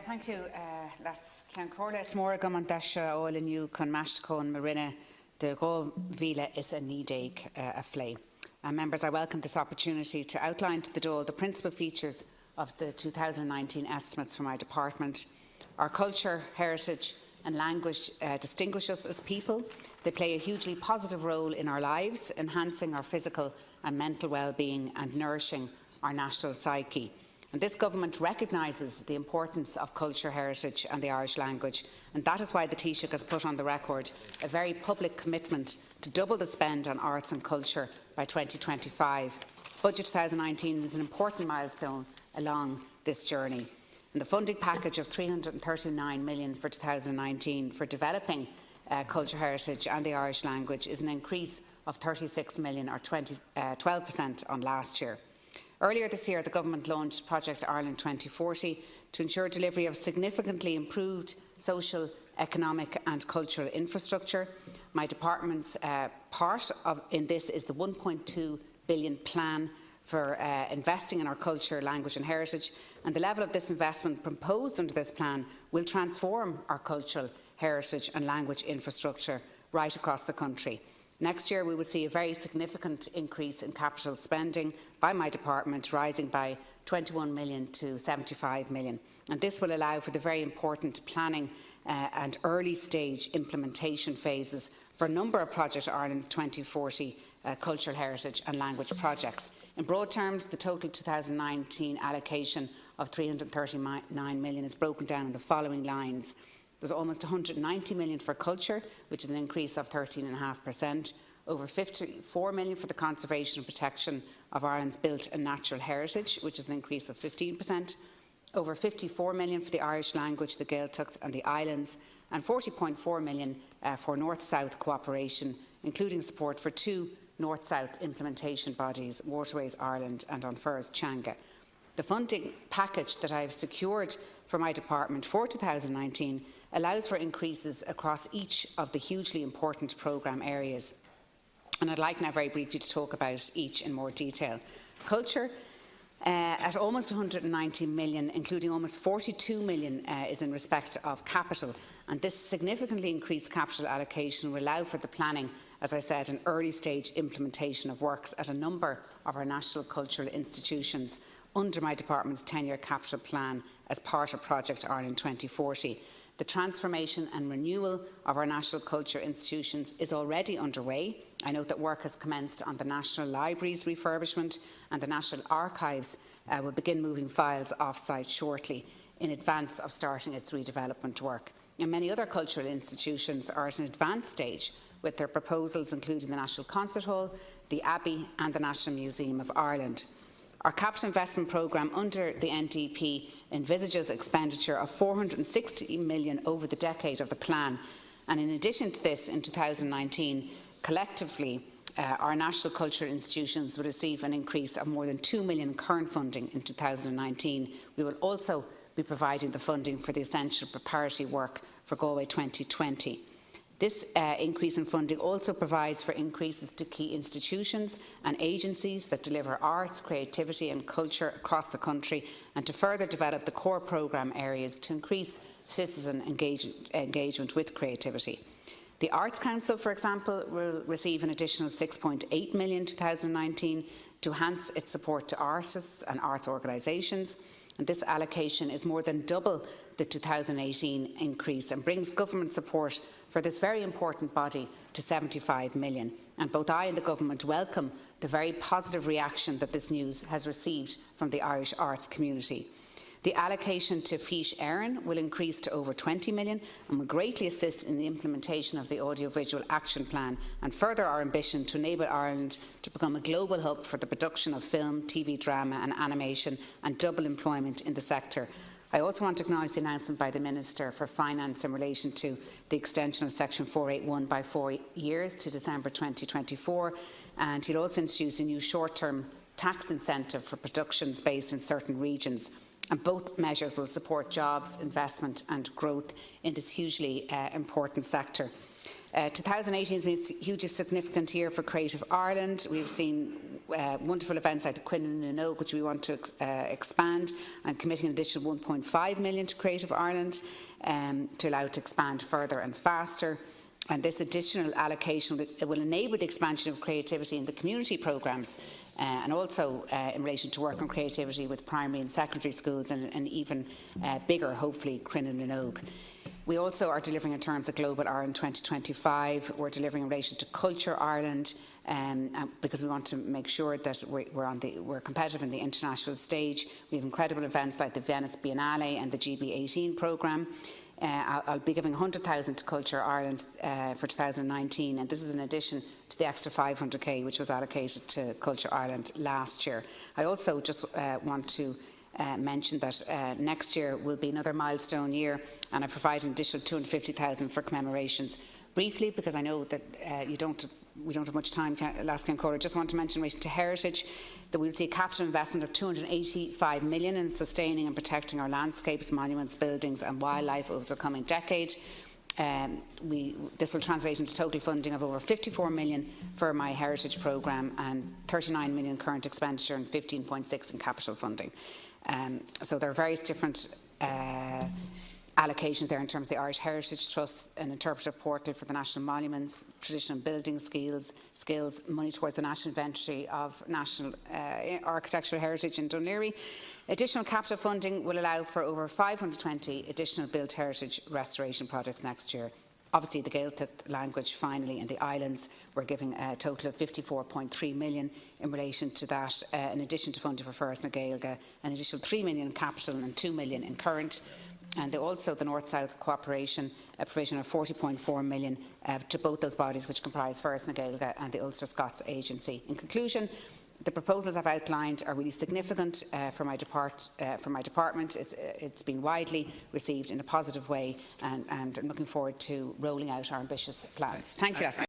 Thank you. Las Clancorla smór gamantasha all in you con mashtcon marina de go vila is a needaig a flay. Members, I welcome this opportunity to outline to the Dáil the principal features of the 2019 estimates for my department. Our culture, heritage and language distinguish us as people. They play a hugely positive role in our lives, enhancing our physical and mental well-being and nourishing our national psyche. And this government recognises the importance of culture, heritage and the Irish language, and that is why the Taoiseach has put on the record a very public commitment to double the spend on arts and culture by 2025. Budget 2019 is an important milestone along this journey. And the funding package of €339 million for 2019 for developing culture, heritage and the Irish language is an increase of €36 million or 12% on last year. Earlier this year, the Government launched Project Ireland 2040 to ensure delivery of significantly improved social, economic and cultural infrastructure. My department's part in this is the €1.2 billion plan for investing in our culture, language and heritage, and the level of this investment proposed under this plan will transform our cultural, heritage and language infrastructure right across the country. Next year we will see a very significant increase in capital spending by my department, rising by €21 million to €75 million. And this will allow for the very important planning and early stage implementation phases for a number of Project Ireland's 2040 cultural, heritage and language projects. In broad terms, the total 2019 allocation of €339 million is broken down in the following lines. There's almost €190 million for culture, which is an increase of 13.5%, over €54 million for the conservation and protection of Ireland's built and natural heritage, which is an increase of 15%, over €54 million for the Irish language, the Gaeltacht and the islands, and €40.4 million for North-South cooperation, including support for two North-South implementation bodies, Waterways Ireland and An Fear's Teanga. The funding package that I have secured for my department for 2019 allows for increases across each of the hugely important programme areas. And I'd like now very briefly to talk about each in more detail. Culture, at almost €190 million, including almost €42 million is in respect of capital. And this significantly increased capital allocation will allow for the planning, as I said, an early stage implementation of works at a number of our national cultural institutions under my department's 10-year capital plan as part of Project Ireland 2040. The transformation and renewal of our national culture institutions is already underway. I note that work has commenced on the National Library's refurbishment, and the National Archives will begin moving files off-site shortly in advance of starting its redevelopment work. And many other cultural institutions are at an advanced stage with their proposals, including the National Concert Hall, the Abbey and the National Museum of Ireland. Our capital investment programme under the NDP envisages expenditure of €460 million over the decade of the plan. And in addition to this, in 2019, collectively, our national cultural institutions will receive an increase of more than €2 million current funding in 2019. We will also be providing the funding for the essential preparatory work for Galway 2020. This increase in funding also provides for increases to key institutions and agencies that deliver arts, creativity and culture across the country, and to further develop the core programme areas to increase citizen engagement with creativity. The Arts Council, for example, will receive an additional €6.8 million in 2019 to enhance its support to artists and arts organisations. And this allocation is more than double the 2018 increase and brings government support for this very important body to €75 million. And both I and the government welcome the very positive reaction that this news has received from the Irish arts community. The allocation to VideoParliament Éireann will increase to over €20 million and will greatly assist in the implementation of the Audiovisual Action Plan and further our ambition to enable Ireland to become a global hub for the production of film, TV, drama and animation, and double employment in the sector. I also want to acknowledge the announcement by the Minister for Finance in relation to the extension of Section 481 by 4 years to December 2024, and he'll also introduce a new short-term tax incentive for productions based in certain regions. And both measures will support jobs, investment and growth in this hugely important sector. 2018 has been a hugely significant year for Creative Ireland. We've seen wonderful events like the Quinn and Oak, which we want to expand, and committing an additional 1.5 million to Creative Ireland to allow it to expand further and faster. And this additional allocation will enable the expansion of creativity in the community programmes and also in relation to work on creativity with primary and secondary schools and even bigger, hopefully, Crinan and Oak. We also are delivering in terms of Global Ireland 2025. We're delivering in relation to Culture Ireland because we want to make sure that we're competitive in the international stage. We have incredible events like the Venice Biennale and the GB18 programme. I'll be giving 100,000 to Culture Ireland for 2019, and this is in addition to the extra 500k which was allocated to Culture Ireland last year. I also just want to mention that next year will be another milestone year, and I provide an additional 250,000 for commemorations. Briefly, because I know that we don't have much time, last Cancora, I just want to mention in relation to heritage that we'll see a capital investment of 285 million in sustaining and protecting our landscapes, monuments, buildings and wildlife over the coming decade. This will translate into total funding of over 54 million for my heritage programme and 39 million current expenditure and 15.6 in capital funding. So there are various different allocations there in terms of the Irish Heritage Trust, an interpretive portal for the national monuments, traditional building skills, money towards the national inventory of national architectural heritage in Dún Laoghaire. Additional capital funding will allow for over 520 additional built heritage restoration projects next year. Obviously, the Gaeltacht language, finally, in the islands, we're giving a total of 54.3 million in relation to that, in addition to funding for First na Gaeilge, an additional 3 million in capital and 2 million in current. And also the North-South cooperation, a provision of 40.4 million to both those bodies which comprise First na Gaeilge and the Ulster Scots Agency. In conclusion, the proposals I've outlined are really significant for my department. It's been widely received in a positive way, and I'm looking forward to rolling out our ambitious plans. Thank you.